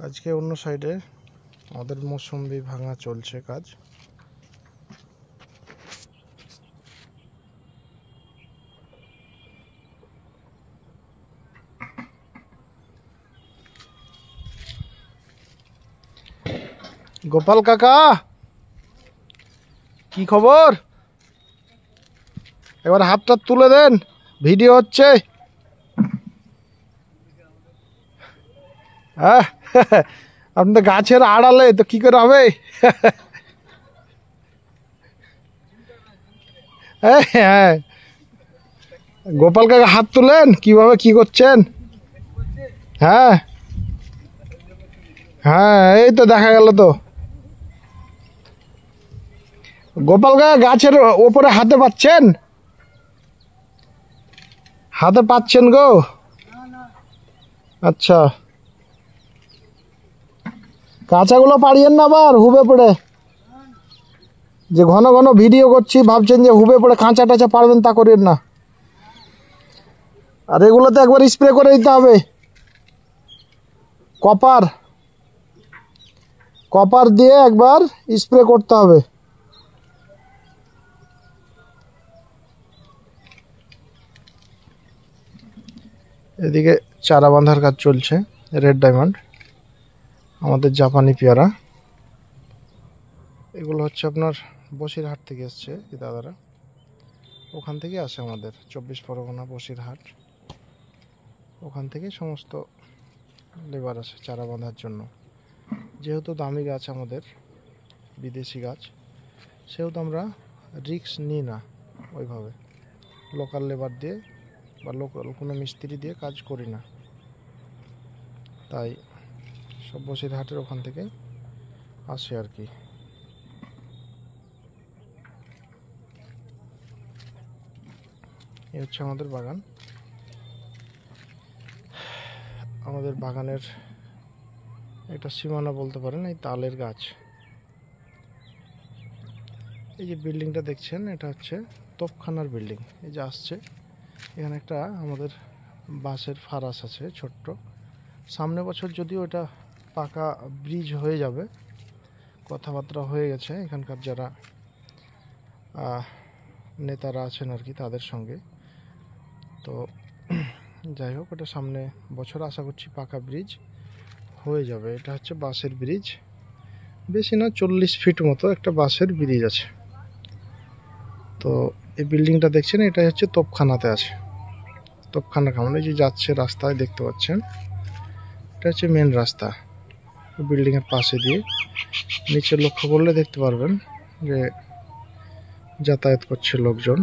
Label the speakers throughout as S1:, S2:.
S1: আজকে অন্য সাইডে আমাদের মৌসুম্বি ভাঙা চলছে কাজ। গোপাল কাকা, কি খবর? এবার হাতটা তুলে দেন, ভিডিও হচ্ছে। হ্যাঁ, আপনি তো গাছের আড়ালে, তো কি করে হবে? হ্যাঁ, গোপাল কাকা হাত তুলেন, কিভাবে কি করছেন? হ্যাঁ হ্যাঁ, এই তো দেখা গেল। তো গোপাল কাকা গাছের ওপরে হাতে পাচ্ছেন? হাতে পাচ্ছেন গো? আচ্ছা, কাঁচাগুলো পাড়িয়েন না আবার হুবে পড়ে। যে ঘন ঘন ভিডিও করছি ভাবছেন যে হুবে পড়ে কাঁচা টাচা পারবেন, তা করেন না। আর এগুলোতে একবার স্প্রে করে দিতে হবে কপার, কপার দিয়ে একবার স্প্রে করতে হবে। এদিকে চারা বাঁধার কাজ চলছে। রেড ডায়মন্ড, আমাদের জাপানি পেয়ারা। এগুলো হচ্ছে আপনার বসিরহাট থেকে এসছে এই দাদারা, ওখান থেকে আসে আমাদের 24 পরগনা বসিরহাট, ওখান থেকে সমস্ত লেবার আসে চারা বাঁধার জন্য। যেহেতু দামি গাছ আমাদের, বিদেশি গাছ, সেহেতু আমরা রিস্ক নিই না ওইভাবে, লোকাল লেবার দিয়ে বা লোকাল কোনো মিস্ত্রি দিয়ে কাজ করি না। তাই সব বসিরহাটের ওখান থেকে আসে আর কি। এই হচ্ছে আমাদের বাগান। আমাদের বাগানের একটা সীমানা বলতে পারেন এই তালের গাছ। এই যে বিল্ডিংটা দেখছেন, এটা হচ্ছে তোপখানার বিল্ডিং। এই যে আসছে, এখানে একটা আমাদের বাঁশের ফারাস আছে ছোট্ট। সামনে বছর যদিও এটা পাকা ব্রিজ হয়ে যাবে, কথাবার্তা হয়ে গেছে এখানকার যারা নেতারা আছেন আর কি তাদের সঙ্গে। তো যাই হোক, এটা সামনে বছর আশা করছি পাকা ব্রিজ হয়ে যাবে। এটা হচ্ছে বাঁশের ব্রিজ, বেশি না 40 ফিট মতো একটা বাঁশের ব্রিজ আছে। তো এই বিল্ডিংটা দেখছেন, এটাই হচ্ছে তোপখানাতে আছে। তোপখানা কেমন, এই যে যাচ্ছে রাস্তায় দেখতে পাচ্ছেন, এটা হচ্ছে মেন রাস্তা বিল্ডিংয়ের পাশে দিয়ে। নিচে লক্ষ্য করলে দেখতে পারবেন যে যাতায়াত করছে লোকজন।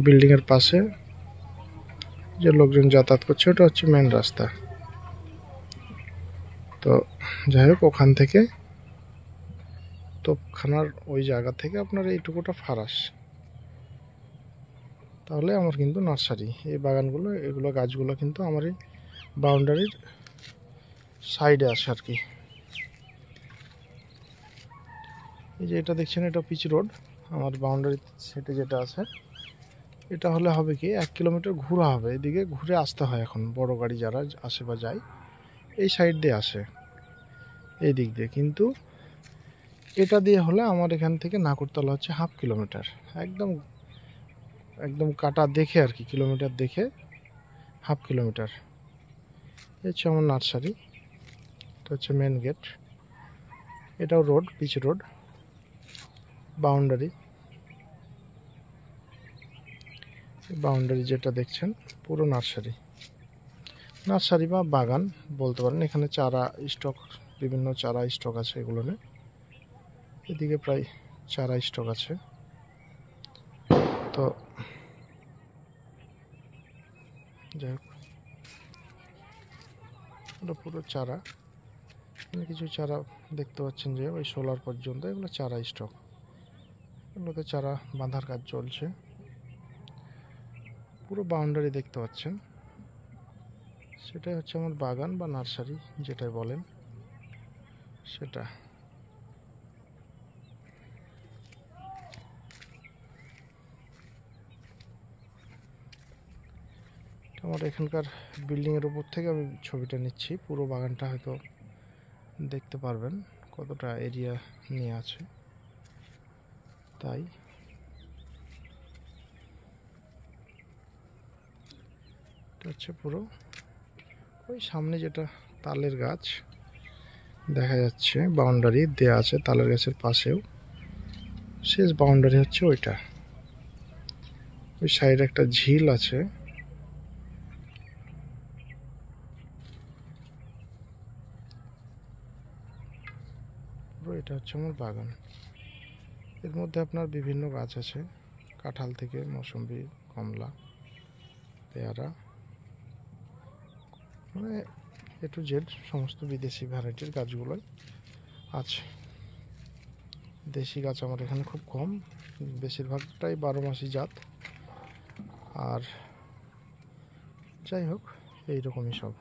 S1: বিল্ডিংয়ের পাশে যে লোকজন যাতায়াত করছে, ওটা হচ্ছে মেন রাস্তা। তো যাই হোক, ওখান থেকে তোপখানার ওই জায়গা থেকে আপনার এইটুকুটা ফারাস, তাহলে আমার কিন্তু নার্সারি। এই বাগানগুলো, এগুলো গাছগুলো কিন্তু আমার এই বাউন্ডারির সাইডে আসে আর কি। এই যে এটা দেখছেন, এটা পিচ রোড। আমার বাউন্ডারি সেটে যেটা আছে, এটা হলে হবে কি 1 কিলোমিটার ঘোরা হবে, এদিকে ঘুরে আসতে হয়। এখন বড় গাড়ি যারা আসে বা যায় এই সাইড দিয়ে আসে, এই দিক দিয়ে। কিন্তু এটা দিয়ে হলে আমার এখান থেকে নাকুরতলা হচ্ছে 1/2 কিলোমিটার, একদম একদম কাটা দেখে আর কি, কিলোমিটার দেখে 1/2 কিলোমিটার। এই হচ্ছে আমার নার্সারি, এটা হচ্ছে মেন গেট। এটাও road, pitch road, boundary. Boundary যেটা দেখছেন পুরো নার্সারি, নার্সারি বা বাগান বলতে পারেন। এখানে চারা স্টক, বিভিন্ন চারা স্টক আছে এগুলো নিয়ে। এদিকে প্রায় চারা স্টক আছে। তো যাই হোক, এটা পুরো চারা। এখানে কিছু চারা দেখতে পাচ্ছেন যে ওই সোলার পর্যন্ত, এগুলো চারা স্টক। এগুলোতে চারা বাঁধার কাজ চলছে। পুরো বাউন্ডারি দেখতে পাচ্ছেন, সেটাই হচ্ছে আমার বাগান বা নার্সারি যেটাই বলেন সেটা। আমার এখানকার বিল্ডিংয়ের উপর থেকে আমি ছবিটা নিচ্ছি, পুরো বাগানটা হয়তো দেখতে পারবেন কতটা এরিয়া নিয়ে আছে। তাই এটা হচ্ছে পুরো, ওই সামনে যেটা তালের গাছ দেখা যাচ্ছে, বাউন্ডারি দেয়া আছে তালের গাছের পাশেও, শেষ বাউন্ডারি হচ্ছে ওইটা। ওই সাইডে একটা ঝিল আছে। পুরো এটা হচ্ছে আমার বাগান। এর মধ্যে আপনার বিভিন্ন গাছ আছে, কাঁঠাল থেকে মৌসুম্বি, কমলা, পেয়ারা, মানে এ টু জেড সমস্ত বিদেশি ভ্যারাইটির গাছগুলোই আছে। দেশি গাছ আমার এখানে খুব কম, বেশিরভাগটাই 12 মাসি জাত। আর যাই হোক, এইরকমই সব।